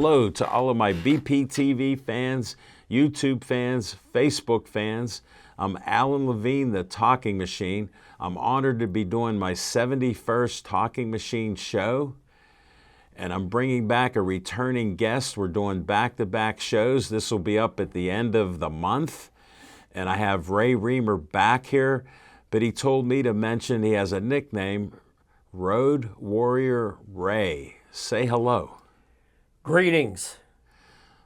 Hello to all of my BPTV fans, YouTube fans, Facebook fans. I'm Alan Levine, the Talking Machine. I'm honored to be doing my 71st Talking Machine show. And I'm bringing back a returning guest. We're doing back-to-back shows. This will be up at the end of the month. And I have Ray Reamer back here. But he told me to mention he has a nickname, Road Warrior Ray. Say hello. Greetings.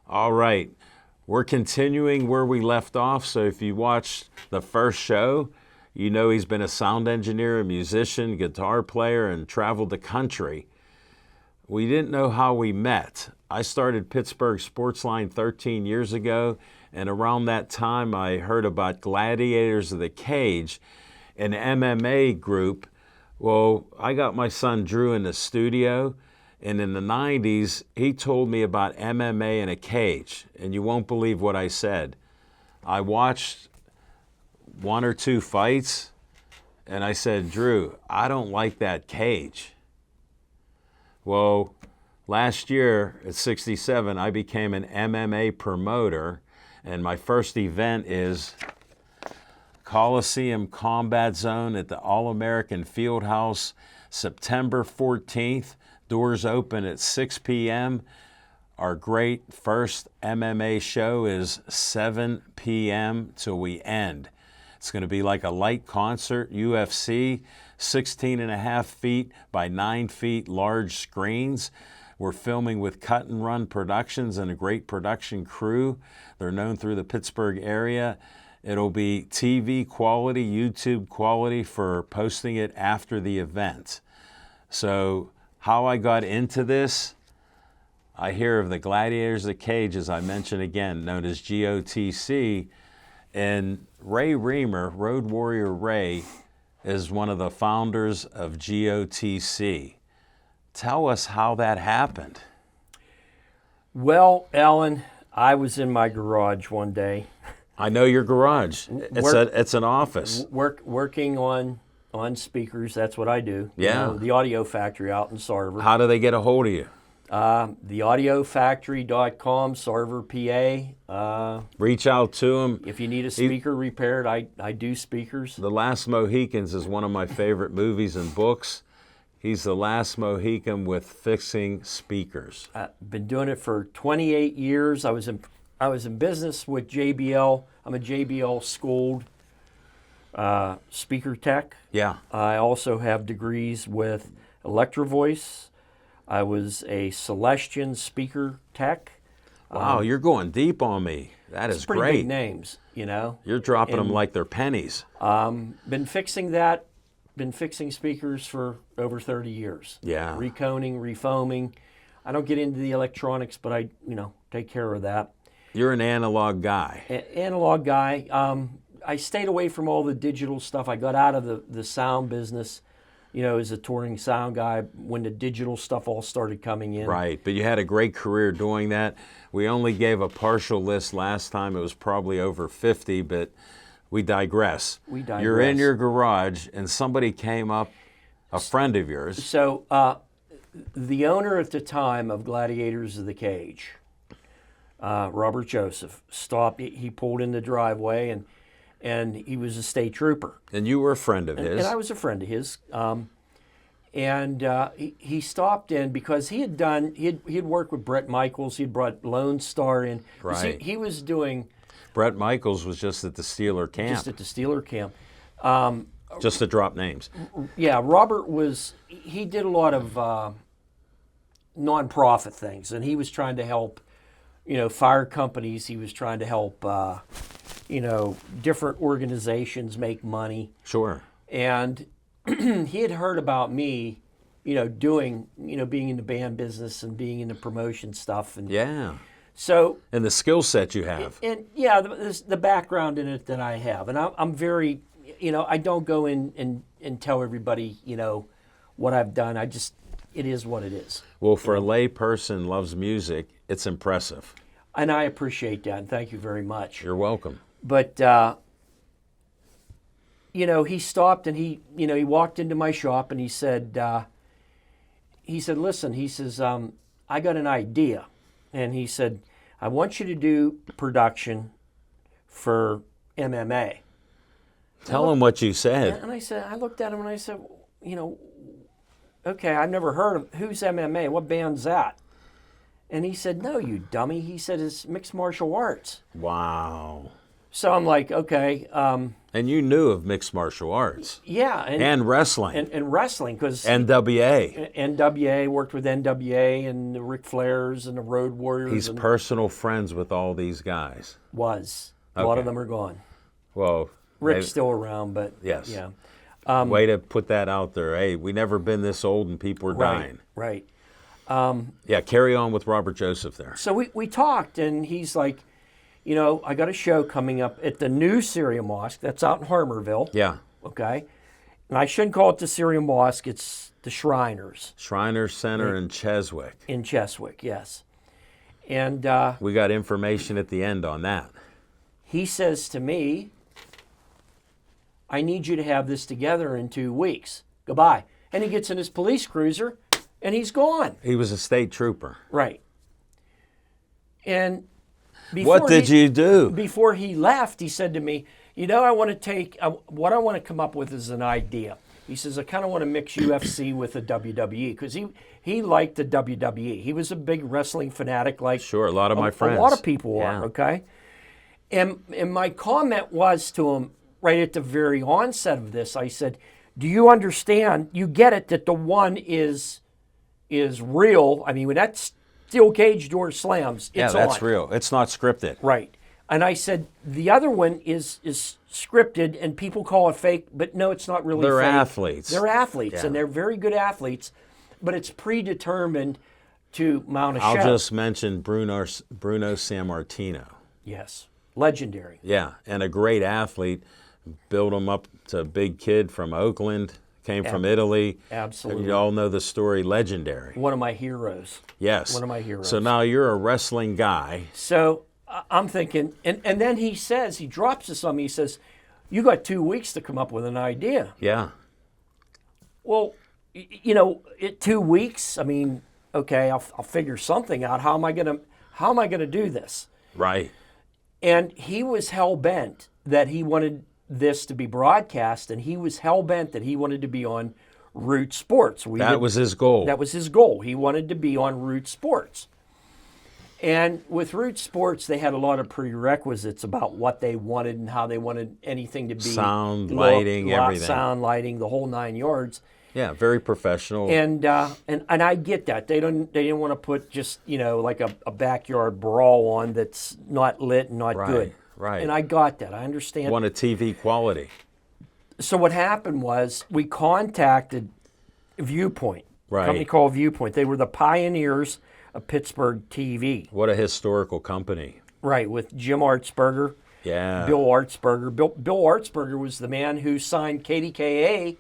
All right. We're continuing where we left off. So if you watched the first show, you know he's been a sound engineer, a musician, guitar player, and traveled the country. We didn't know how we met. I started Pittsburgh Sportsline 13 years ago, and around that time I heard about Gladiators of the Cage, an MMA group. Well, I got my son Drew in the studio, and in the 90s, he told me about MMA in a cage, and you won't believe what I said. I watched one or two fights, and I said, Drew, I don't like that cage. Well, last year at 67, I became an MMA promoter, and my first event is Coliseum Combat Zone at the All-American Fieldhouse, September 14th. Doors open at 6 p.m. Our great first MMA show is 7 p.m. till we end. It's going to be like a light concert, UFC, 16 and a half feet by 9 feet large screens. We're filming with Cut and Run Productions and a great production crew. They're known through the Pittsburgh area. It'll be TV quality, YouTube quality for posting it after the event. So how I got into this, I hear of the Gladiators of the Cage, as I mentioned again, known as GOTC, and Ray Reamer, Road Warrior Ray, is one of the founders of GOTC. Tell us how that happened. Well, Alan, I was in my garage one day. I know your garage. It's an office. Working on speakers. That's what I do. Yeah. You know, the Audio Factory out in Sarver. How do they get a hold of you? TheAudioFactory.com, Sarver, PA. Reach out to them. If you need a speaker repaired, I do speakers. The Last Mohicans is one of my favorite movies and books. He's the last Mohican with fixing speakers. I've been doing it for 28 years. I was in business with JBL. I'm a JBL schooled speaker tech. Yeah. I also have degrees with Electro Voice. I was a Celestion speaker tech. Wow, you're going deep on me. That is pretty great. Big names, you know. You're dropping them like they're pennies. Been fixing speakers for over 30 years. Yeah. Reconing, refoaming. I don't get into the electronics, but I, take care of that. You're an analog guy. Analog guy. I stayed away from all the digital stuff. I got out of the sound business, as a touring sound guy when the digital stuff all started coming in. Right, but you had a great career doing that. We only gave a partial list last time. It was probably over 50, but we digress. You're in your garage, and somebody came up, a friend of yours. So the owner at the time of Gladiators of the Cage, Robert Joseph, stopped. He pulled in the driveway, and he was a state trooper. And you were a friend of his. And I was a friend of his. He stopped in because he had worked with Bret Michaels. He'd brought Lone Star in. Right. He was doing. Bret Michaels was just at the Steeler camp. Just at the Steeler camp. Just to drop names. Yeah, Robert he did a lot of nonprofit things, and he was trying to help, fire companies. He was trying to help, different organizations make money. Sure. And he had heard about me, being in the band business and being in the promotion stuff. And yeah. So. And the skill set you have. And yeah, the background in it that I have. And I'm very, I don't go in and tell everybody, what I've done. It is what it is. Well, for a lay person loves music, it's impressive. And I appreciate that, and thank you very much. You're welcome. But, he stopped and he walked into my shop and he said, listen, he says, I got an idea. and he said, I want you to do production for MMA. Tell him what you said. And I looked at him and I said, okay, I've never heard of, who's MMA? What band's that? And he said, no, you dummy. He said, it's mixed martial arts. Wow. So I'm like, okay. And you knew of mixed martial arts. Yeah. And wrestling. And wrestling, because NWA. NWA, worked with NWA and the Ric Flairs and the Road Warriors. He's personal friends with all these guys. Was. A lot Okay. of them are gone. Well, Rick's still around, but yes. yeah. Way to put that out there. Hey, we never been this old and people are dying. Right. Yeah, carry on with Robert Joseph there. So we talked, and he's like, I got a show coming up at the new Syria Mosque. That's out in Harmerville. Yeah. Okay. And I shouldn't call it the Syria Mosque. It's the Shriners. Shriners Center in Cheswick. In Cheswick, yes. And We got information at the end on that. he says to me, I need you to have this together in 2 weeks. Goodbye. And he gets in his police cruiser, and he's gone. He was a state trooper. Right. And before What did you do? Before he left, he said to me, I want to take, what I want to come up with is an idea. He says, I kind of want to mix UFC with the WWE, because he liked the WWE. He was a big wrestling fanatic, like Sure, a lot of my friends. a lot of people Yeah. are, okay? And my comment was to him right at the very onset of this, I said, do you understand, you get it that the one is real. I mean, when that steel cage door slams, it's Yeah, that's on. real. It's not scripted. Right. And I said, the other one is scripted, and people call it fake, but no, it's not really They're fake. athletes. They're athletes, Yeah. and they're very good athletes, but it's predetermined to mount a show. I'll just mention Bruno Sammartino. Yes. Legendary. Yeah, and a great athlete. Built him up to a big kid from Oakland, came from Italy. Absolutely. You all know the story, legendary. One of my heroes. Yes. One of my heroes. So now you're a wrestling guy. So I'm thinking, and then he drops this on me, he says, you got 2 weeks to come up with an idea. Yeah. Well, 2 weeks, I mean, okay, I'll figure something out. How am I gonna do this? Right. And he was hell-bent that he wanted this to be broadcast, and he was hell-bent that he wanted to be on Root Sports. That was his goal. That was his goal. He wanted to be on Root Sports. And with Root Sports, they had a lot of prerequisites about what they wanted and how they wanted anything to be. Sound, lighting, everything. Sound, lighting, the whole 9 yards. Yeah, very professional. And I get that. They didn't want to put just, like a backyard brawl on that's not lit and not good. Right. And I got that. I understand. Want a TV quality. So what happened was we contacted Viewpoint, Right. a company called Viewpoint. They were the pioneers of Pittsburgh TV. What a historical company. Right, with Jim Artsberger, Yeah. Bill Artsberger. Bill Artsberger was the man who signed KDKA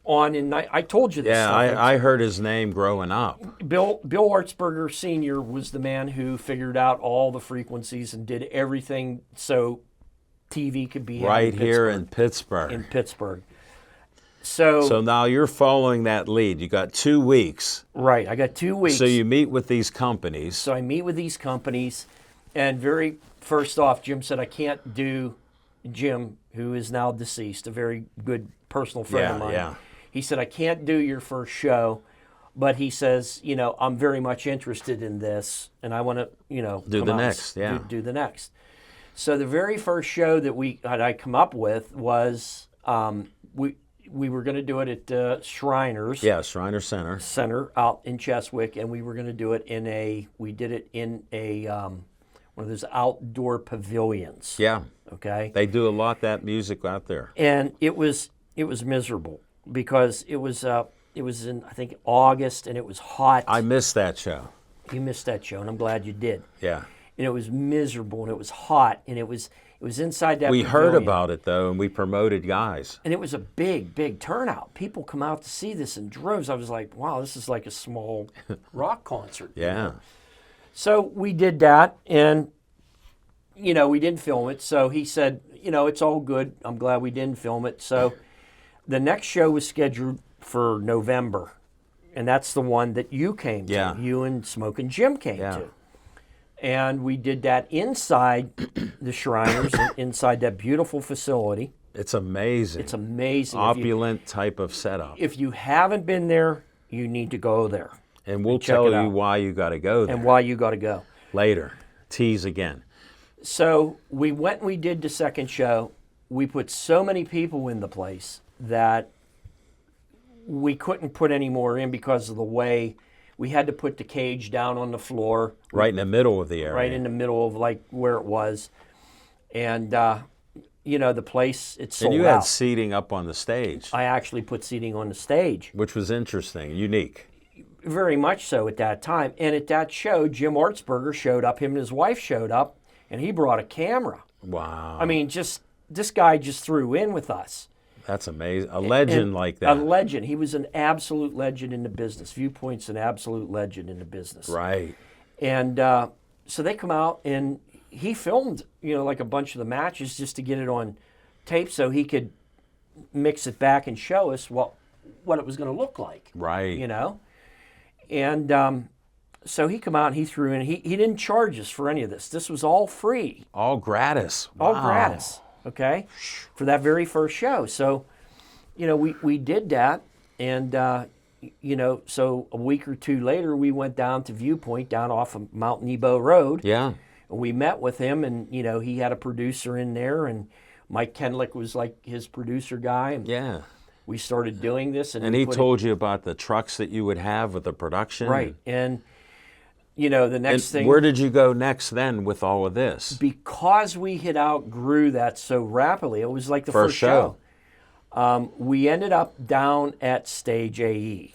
on in. I told you this. Yeah, stuff. I heard his name growing up. Bill Artsberger Sr. was the man who figured out all the frequencies and did everything so TV could be Right here in Pittsburgh. in Pittsburgh. So now you're following that lead. You got 2 weeks. right, I got 2 weeks. So you meet with these companies. So I meet with these companies, and very first off, Jim said I can't do. Jim, who is now deceased, a very good personal friend of mine. Yeah. He said I can't do your first show, but he says, I'm very much interested in this, and I want to, Do come the out and next, yeah. do the next. So the very first show that I come up with was we were going to do it at Shriners. Yeah, Shriner Center. Center out in Cheswick, and we were going to do it in a one of those outdoor pavilions. Yeah. Okay. They do a lot that music out there. And it was miserable because it was in I think August, and it was hot. I missed that show. You missed that show, and I'm glad you did. Yeah. And it was miserable, and it was hot, and it was inside that We pavilion. heard about it though, and we promoted guys. And it was a big turnout. People come out to see this in droves. I was like, wow, this is like a small rock concert. Yeah. So we did that, and, we didn't film it. So he said, it's all good. I'm glad we didn't film it. So the next show was scheduled for November, and that's the one that you came Yeah. to. You and Smokin' Jim came Yeah. to. And we did that inside the Shriners, inside that beautiful facility. It's amazing. It's amazing. Opulent type of setup. If you haven't been there, you need to go there. And we'll check tell it you out. why you got to go there And why you got to go. later. Tease again. So we went and we did the second show. We put so many people in the place that we couldn't put any more in because of the way we had to put the cage down on the floor. Right in the middle of the area. Right in the middle of like where it was. And, the place, it sold And you had out. seating up on the stage, I actually put seating on the stage. which was interesting, unique. Very much so at that time. And at that show, Jim Ortsberger showed up. Him and his wife showed up, and he brought a camera. Wow. I mean, this guy just threw in with us. That's amazing. A legend And like A that. legend. He was an absolute legend in the business. Viewpoint's an absolute legend in the business. Right. And so they come out, and he filmed, like a bunch of the matches just to get it on tape so he could mix it back and show us what it was going to look like. Right. And so he come out and he threw in. He didn't charge us for any of this. This was all free. All gratis. All Wow. gratis, okay, for that very first show. So, we did that, and so a week or two later, we went down to Viewpoint, down off of Mount Nebo Road. Yeah. And we met with him, and he had a producer in there, and Mike Kenlick was like his producer guy, and Yeah. we started doing this. And he told you about the trucks that you would have with the production. right, and the next And thing. where did you go next then with all of this? Because we had outgrew that so rapidly, it was like the First first show. We ended up down at Stage AE.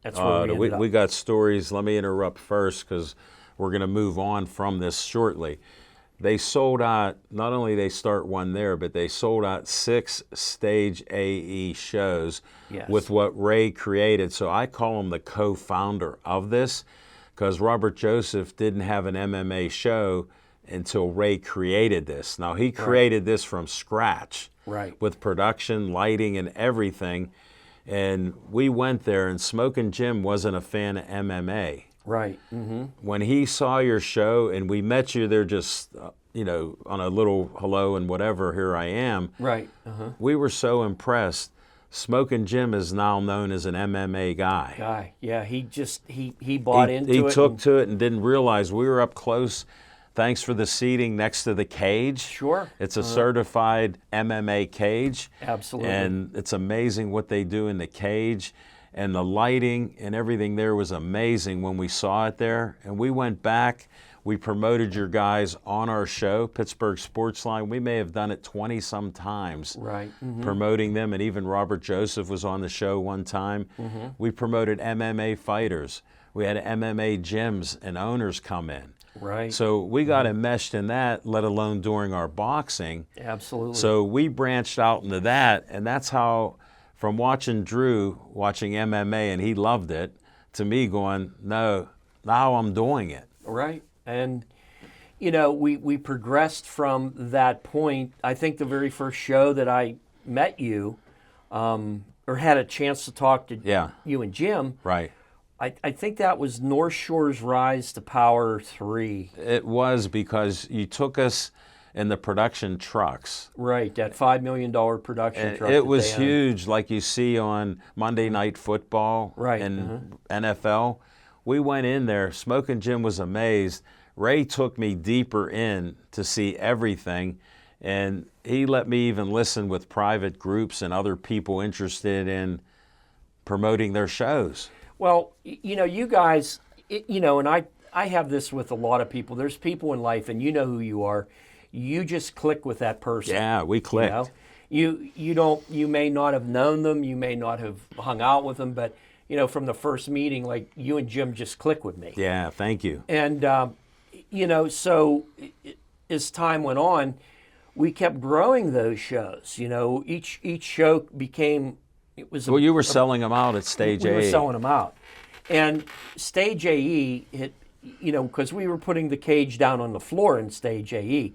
That's where we ended up. We got stories. Let me interrupt first because we're going to move on from this shortly. They sold out, not only they start one there, but they sold out 6 Stage AE shows Yes. with what Ray created. So I call him the co-founder of this because Robert Joseph didn't have an MMA show until Ray created this. Now, he created this from scratch. Right. With production, lighting, and everything. And we went there, and Smokin' Jim wasn't a fan of MMA. Right. Mm-hmm. When he saw your show, and we met you there just, on a little hello and whatever, here I am. Right. Uh-huh. We were so impressed. Smokin' Jim is now known as an MMA guy. Guy. Yeah, he bought into it. He took and- to it and didn't realize we were up close. Thanks for the seating next to the cage. Sure. It's a certified MMA cage. Absolutely. And it's amazing what they do in the cage. And the lighting and everything there was amazing when we saw it there. And we went back. We promoted your guys on our show, Pittsburgh Sportsline. We may have done it 20-some times. Right. Mm-hmm. Promoting them. And even Robert Joseph was on the show one time. Mm-hmm. We promoted MMA fighters. We had MMA gyms and owners come in. Right. So we got enmeshed in that, let alone during our boxing. Absolutely. So we branched out into that, and that's how, from watching Drew, watching MMA, and he loved it, to me going, no, now I'm doing it. Right. And, we progressed from that point. I think the very first show that I met you, or had a chance to talk to Yeah. you and Jim, Right. I think that was North Shore's Rise to Power 3. It was because you took us in the production trucks. Right, that $5 million production And truck. it that was they owned. huge, like you see on Monday Night Football Right, and NFL. We went in there. Smokin' Jim was amazed. Ray took me deeper in to see everything, and he let me even listen with private groups and other people interested in promoting their shows. Well, you guys, and I have this with a lot of people. There's people in life, and you know who you are. You just click with that person. Yeah, we clicked. You may not have known them, you may not have hung out with them, but from the first meeting, like you and Jim just click with me. Yeah, thank you. And so as time went on, we kept growing those shows. Each show became Well, you were selling them out at Stage we A. were selling them out, and Stage AE, because we were putting the cage down on the floor in Stage AE.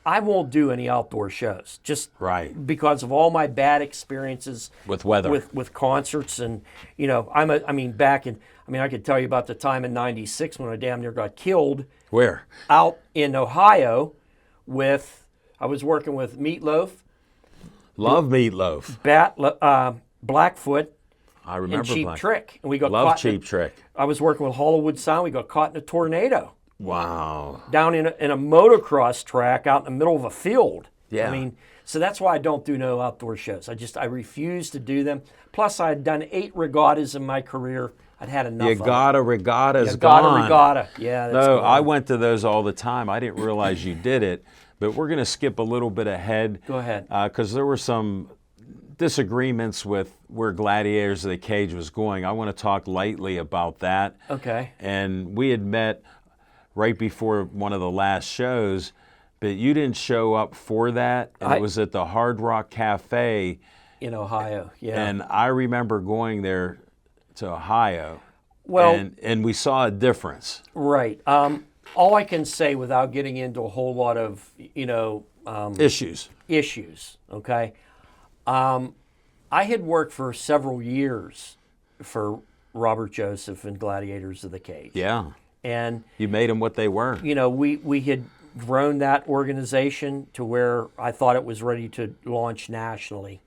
I won't do any outdoor shows just Right. because of all my bad experiences With weather. with concerts. And I could tell you about the time in '96 when I damn near got killed Where? out in Ohio I was working with Meatloaf, Love Meatloaf. Blackfoot, I and remember Cheap Black. Trick, and we got Love caught. Cheap Trick. I was working with Hollywood Sound. We got caught in a tornado Wow. down in a motocross track out in the middle of a field. Yeah. So that's why I don't do no outdoor shows. I refuse to do them. Plus, I had done 8 regattas in my career. I'd had enough of it. Regatta's Regatta, gone. regatta. Yeah, that's No, gone. I went to those all the time. I didn't realize you did it, but we're going to skip a little bit ahead. Go ahead. Because there were some disagreements with where Gladiators of the Cage was going. I want to talk lightly about that. Okay. And we had met right before one of the last shows, but you didn't show up for that. And it was at the Hard Rock Cafe In Ohio, yeah. and I remember going there to Ohio. Well, and we saw a difference. right. All I can say without getting into a whole lot of, Issues. issues, okay? I had worked for several years for Robert Joseph and Gladiators of the Cage. Yeah. And, You made them what they were. we had grown that organization to where I thought it was ready to launch nationally.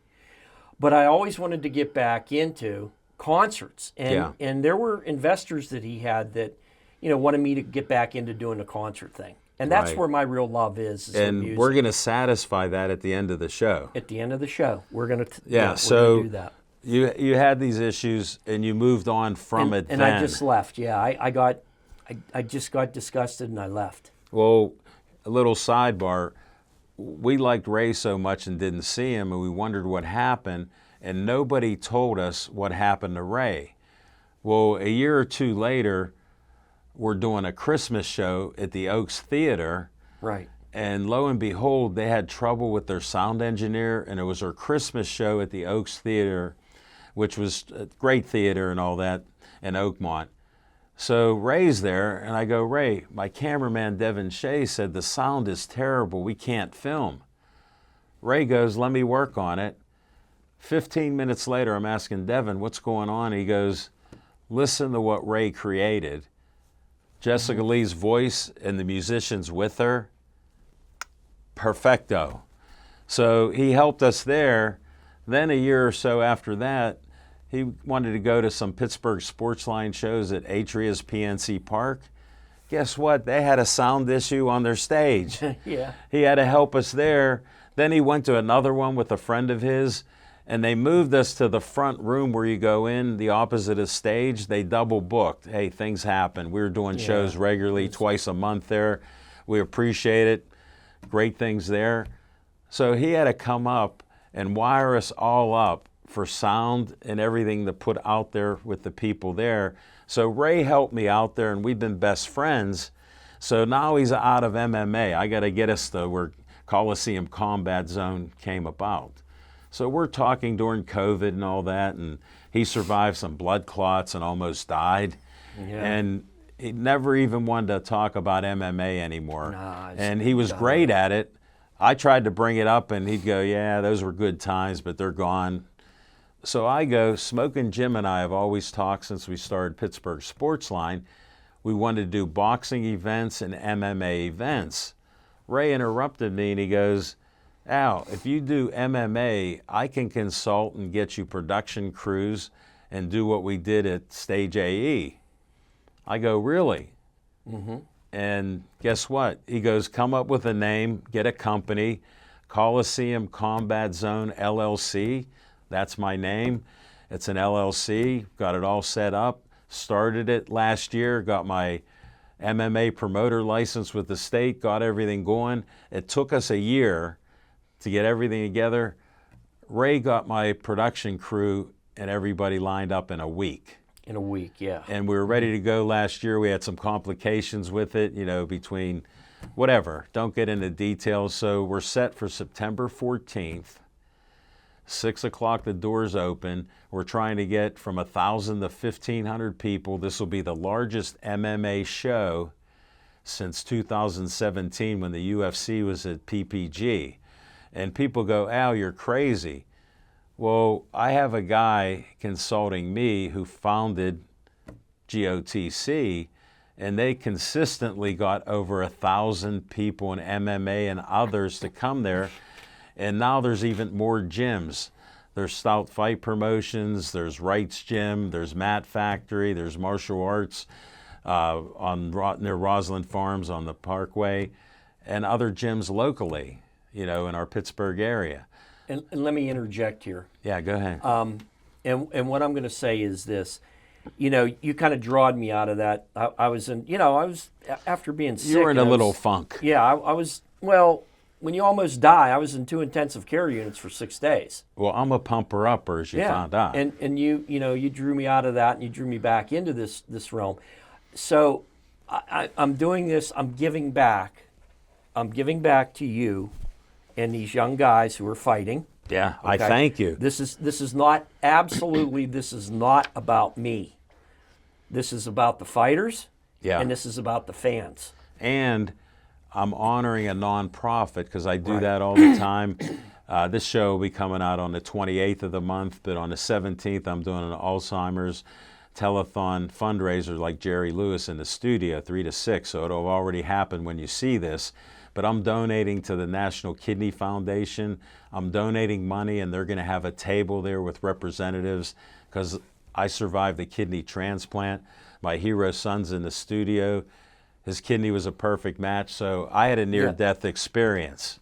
But I always wanted to get back into concerts. And there were investors that he had that, wanted me to get back into doing the concert thing. And that's Right. where my real love is with And music. we're going to satisfy that at the end of the show. At the end of the show, we're going to So do that. you had these issues and you moved on from it And then. I just left. Yeah, I just got disgusted and I left. Well, a little sidebar. We liked Ray so much and didn't see him, and we wondered what happened, and nobody told us what happened to Ray. Well, a year or two later, we're doing a Christmas show at the Oaks Theater, Right. and lo and behold, they had trouble with their sound engineer, and it was our Christmas show at the Oaks Theater, which was a great theater and all that in Oakmont. So Ray's there, and I go, Ray, my cameraman Devin Shea said the sound is terrible, we can't film. Ray goes, let me work on it. 15 minutes later, I'm asking Devin, what's going on? He goes, listen to what Ray created. Jessica Lee's voice and the musicians with her, perfecto. So he helped us there. Then a year or so after that, he wanted to go to some Pittsburgh Sportsline shows at Atria's PNC Park. Guess what? They had a sound issue on their stage. Yeah. He had to help us there. Then he went to another one with a friend of his, and they moved us to the front room where you go in, the opposite of stage. They double booked. Hey, things happen. We were doing shows regularly, twice a month there. We appreciate it. Great things there. So he had to come up and wire us all up for sound and everything to put out there with the people there. So Ray helped me out there, and we've been best friends. So now he's out of MMA. I got to get us to where Coliseum Combat Zone came about. So we're talking during COVID and all that, and he survived some blood clots and almost died. Yeah. And he never even wanted to talk about MMA anymore. Nah, it's And he was great at it. I tried to bring it up, and he'd go, yeah, those were good times, but they're gone. So I go, Smokin' Jim and I have always talked since we started Pittsburgh Sportsline. We wanted to do boxing events and MMA events. Ray interrupted me, and he goes, Al, if you do MMA, I can consult and get you production crews and do what we did at Stage AE. I go, really? Mm-hmm. And guess what? He goes, come up with a name, get a company, Coliseum Combat Zone LLC. That's my name. It's an LLC. Got it all set up. Started it last year. Got my MMA promoter license with the state. Got everything going. It took us a year to get everything together. Ray got my production crew and everybody lined up in a week. In a week, yeah. And we were ready to go last year. We had some complications with it, between whatever. Don't get into details. So we're set for September 14th. 6 o'clock, the doors open. We're trying to get from 1,000 to 1,500 people. This will be the largest MMA show since 2017 when the UFC was at PPG. And people go, Al, you're crazy. Well, I have a guy consulting me who founded GOTC, and they consistently got over 1,000 people in MMA and others to come there. And now there's even more gyms. There's Stout Fight Promotions, there's Wright's Gym, there's Mat Factory, there's Martial Arts near Roslyn Farms on the Parkway, and other gyms locally, in our Pittsburgh area. And let me interject here. Yeah, go ahead. And what I'm going to say is this. You kind of drawed me out of that. I was after being sick. You were in a little funk. Yeah, I was, well, when you almost die, I was in 2 intensive care units for 6 days. Well, I'm a pumper-upper, as you found out. And you drew me out of that, and you drew me back into this realm. So I'm doing this. I'm giving back. I'm giving back to you and these young guys who are fighting. Yeah, Okay? I thank you. This is not absolutely. This is not about me. This is about the fighters. Yeah. And this is about the fans. And I'm honoring a nonprofit because I do Right. that all the time. This show will be coming out on the 28th of the month, but on the 17th, I'm doing an Alzheimer's telethon fundraiser like Jerry Lewis in the studio, 3 to 6. So it'll have already happened when you see this. But I'm donating to the National Kidney Foundation. I'm donating money, and they're going to have a table there with representatives because I survived the kidney transplant. My hero son's in the studio. His kidney was a perfect match, so I had a near-death experience.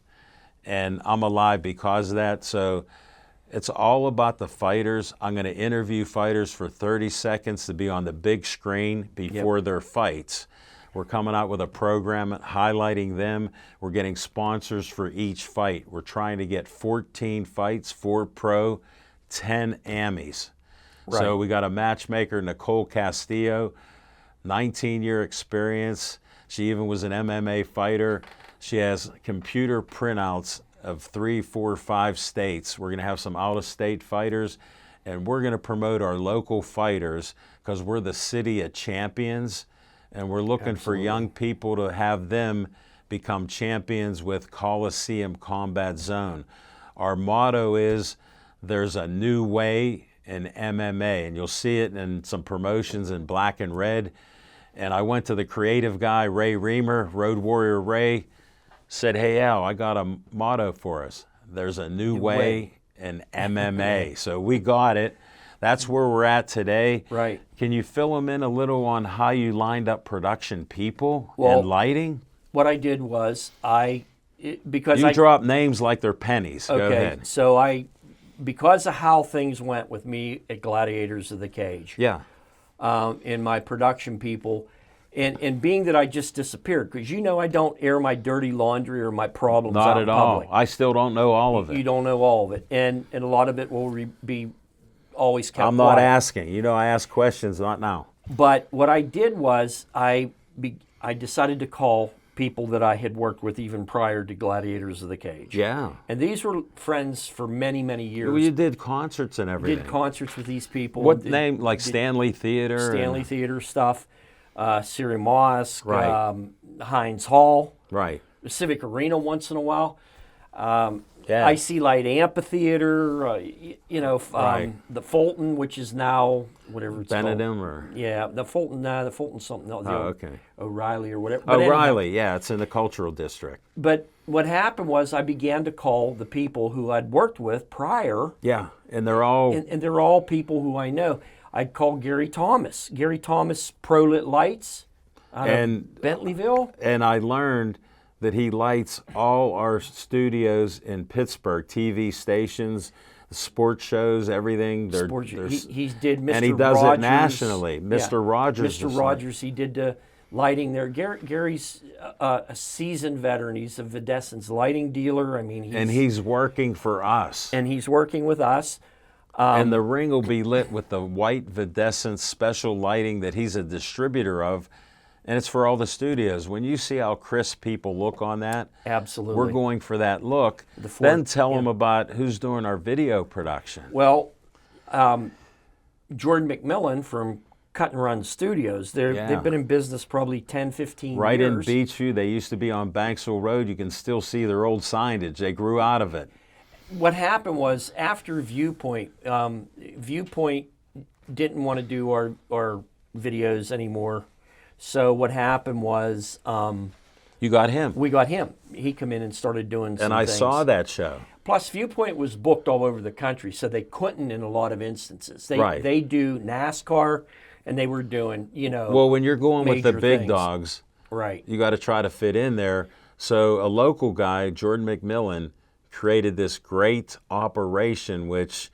And I'm alive because of that. So it's all about the fighters. I'm going to interview fighters for 30 seconds to be on the big screen before their fights. We're coming out with a program highlighting them. We're getting sponsors for each fight. We're trying to get 14 fights, 4 pro, 10 Amis. Right. So we got a matchmaker, Nicole Castillo, 19-year experience. She even was an MMA fighter. She has computer printouts of 3, 4, 5 states. We're going to have some out-of-state fighters, and we're going to promote our local fighters because we're the city of champions. And we're looking for young people to have them become champions with Coliseum Combat Zone. Our motto is, there's a new way in MMA, and you'll see it in some promotions in black and red. And I went to the creative guy, Ray Reamer, Road Warrior Ray, said, hey, Al, I got a motto for us. There's a new way in MMA. So we got it. That's where we're at today. Right. Can you fill them in a little on how you lined up production people and lighting? What I did was because you drop names like they're pennies. Okay, Go ahead. so because of how things went with me at Gladiators of the Cage. Yeah. And my production people, and being that I just disappeared, because I don't air my dirty laundry or my problems Not out at in all. public. I still don't know all of it. You don't know all of it, and a lot of it will be always kept I'm not quiet. asking. I ask questions, not now. But what I did was I decided to call people that I had worked with even prior to Gladiators of the Cage. Yeah. And these were friends for many, many years. Well, you did concerts and everything. Did concerts with these people. What name? Like Stanley Theater? Stanley Theater stuff, Siri Moss, Right. Heinz Hall, Right. the Civic Arena once in a while. Yeah. Icy Light Amphitheater, Right. the Fulton, which is now whatever it's called. Benedum or? Yeah, the Fulton something. No, okay. O'Reilly or whatever. But anyhow, O'Reilly, yeah, it's in the cultural district. But what happened was I began to call the people who I'd worked with prior, Yeah, and they're all and they're all people who I know. I'd call Gary Thomas, Prolit Lights out And- of Bentleyville. and I learned that he lights all our studios in Pittsburgh, TV stations, sports shows, everything. He did Mr. and he does Rogers. it nationally. Mr. Rogers. Mr. was Rogers, he did the lighting there. Gary's a seasoned veteran. He's a Videscent's lighting dealer. I mean, he's working for us. and he's working with us. And the ring will be lit with the white Videscent special lighting that he's a distributor of. And it's for all the studios. When you see how crisp people look on that, Absolutely. we're going for that look. Ford- Then tell them about who's doing our video production. Well, Jordan McMillan from Cut and Run Studios. Yeah. They've been in business probably 10, 15 Right in years. Beachview. They used to be on Banksville Road. You can still see their old signage. They grew out of it. What happened was after Viewpoint, Viewpoint didn't want to do our videos anymore. So what happened was You got him. we got him. He come in and started doing some And I things. saw that show. Plus, Viewpoint was booked all over the country, so they couldn't in a lot of instances. Right. They do NASCAR, and they were doing, Well, when you're going with the major big things. dogs, right. you got to try to fit in there. So a local guy, Jordan McMillan, created this great operation, which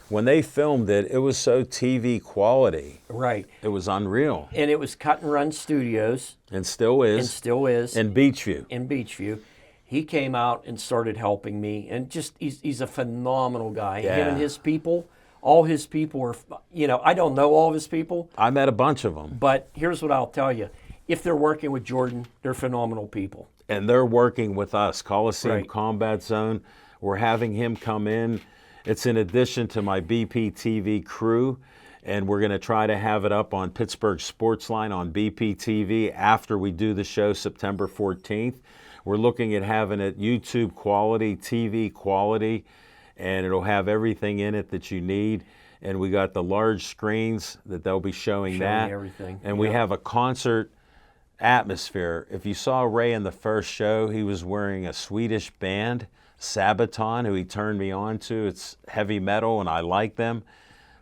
when they filmed it, it was so TV quality. Right. It was unreal. And it was Cut and Run Studios, And still and is. still is, In Beachview. in Beachview. He came out and started helping me, and just he's a phenomenal guy. Him Yeah. and his people, all his people are, I don't know all of his people, I met a bunch of them. but here's what I'll tell you. If they're working with Jordan, they're phenomenal people. And they're working with us, Coliseum Right. Combat Zone. We're having him come in. It's in addition to my BPTV crew, and we're going to try to have it up on Pittsburgh Sportsline on BPTV after we do the show September 14th. We're looking at having it YouTube quality, TV quality, and it'll have everything in it that you need. And we got the large screens that they'll be showing that. Everything. And we Yep. have a concert atmosphere. If you saw Ray in the first show, he was wearing a Swedish band, Sabaton, who he turned me on to. It's heavy metal, and I like them.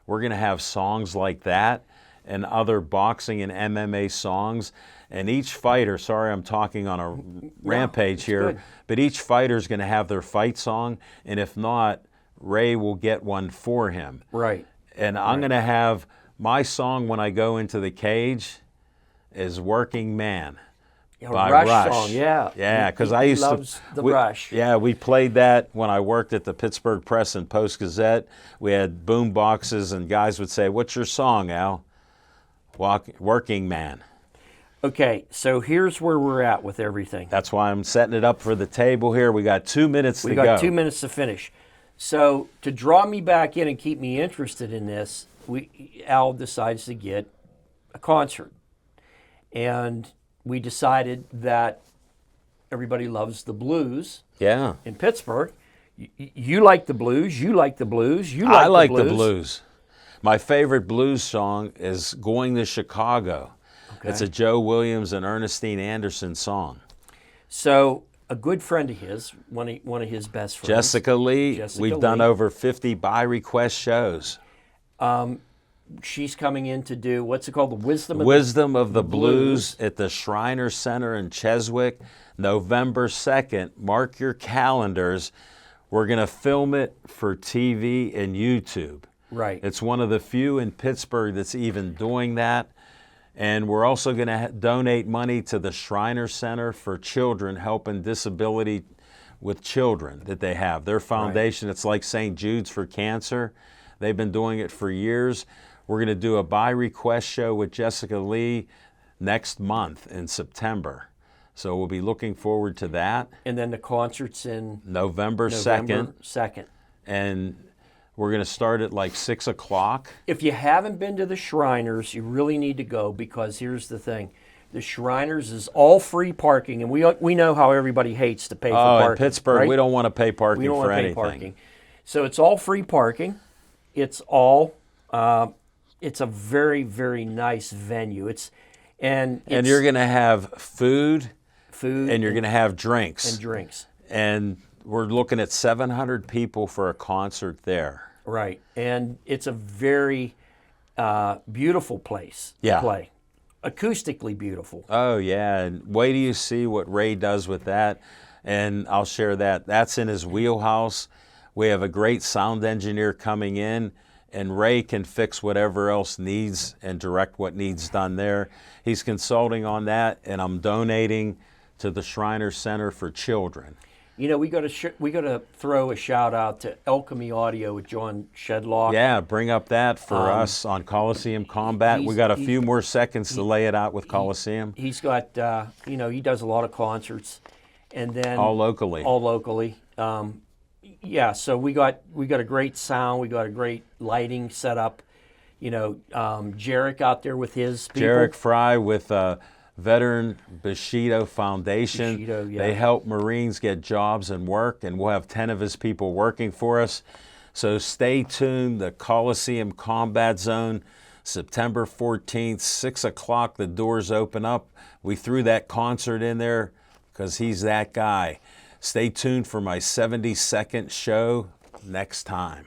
We're going to have songs like that and other boxing and MMA songs. And each fighter, sorry I'm talking on a rampage here, good. but each fighter is going to have their fight song. And if not, Ray will get one for him. Right. And I'm going to have my song when I go into the cage is Working Man by Rush song, yeah. Yeah, because He I used loves to. the Rush. Yeah, we played that when I worked at the Pittsburgh Press and Post Gazette. We had boom boxes, and guys would say, "What's your song, Al?" Working Man. Okay, so here's where we're at with everything. That's why I'm setting it up for the table here. We got 2 minutes We to got go. 2 minutes to finish. So to draw me back in and keep me interested in this, Al decides to get a concert. And we decided that everybody loves the blues Yeah. in Pittsburgh. You like the blues, you like the blues, you like I like the the blues. My favorite blues song is Going to Chicago. It's a Joe Williams and Ernestine Anderson song. So a good friend of his, one of his best friends. Jessica Lee, Jessica we've done Lee. over 50 by request shows. She's coming in to do, what's it called? The Wisdom of Wisdom of the Blues at the Shriner Center in Cheswick, November 2nd. Mark your calendars. We're going to film it for TV and YouTube. Right. It's one of the few in Pittsburgh that's even doing that. And we're also going to donate money to the Shriner Center for Children, helping disability with children that they have. Their foundation, it's like St. Jude's for cancer. They've been doing it for years. We're going to do a by request show with Jessica Lee next month in September. So we'll be looking forward to that. And then the concert's in November November 2nd. 2nd. And we're going to start at like 6 o'clock. If you haven't been to the Shriners, you really need to go, because here's the thing. The Shriners is all free parking, and we know how everybody hates to pay for Oh, parking. in Pittsburgh, right? we don't want to pay parking We don't for want to pay anything. parking. So it's all free parking. It's all, it's a very, very nice venue. And you're going to have food, food and you're going to have drinks. and drinks. And we're looking at 700 people for a concert there. Right. And it's a very beautiful place Yeah. to play. Acoustically beautiful. Oh, yeah. And wait till you see what Ray does with that. And I'll share that. That's in his wheelhouse. We have a great sound engineer coming in, and Ray can fix whatever else needs and direct what needs done there. He's consulting on that, and I'm donating to the Shriner Center for Children. You know, we got to throw a shout out to Alchemy Audio with John Shedlock. Yeah, bring up that for us on Coliseum Combat. We got a few more seconds to lay it out with Coliseum. He's got, he does a lot of concerts, and then All locally. All locally. Yeah, so we got a great sound. We got a great lighting set up. Jarek out there with his people. Jarek Fry with Veteran Bushido Foundation. Bushido, yeah. They help Marines get jobs and work, and we'll have 10 of his people working for us. So stay tuned. The Coliseum Combat Zone, September 14th, 6 o'clock, the doors open up. We threw that concert in there because he's that guy. Stay tuned for my 72nd show next time.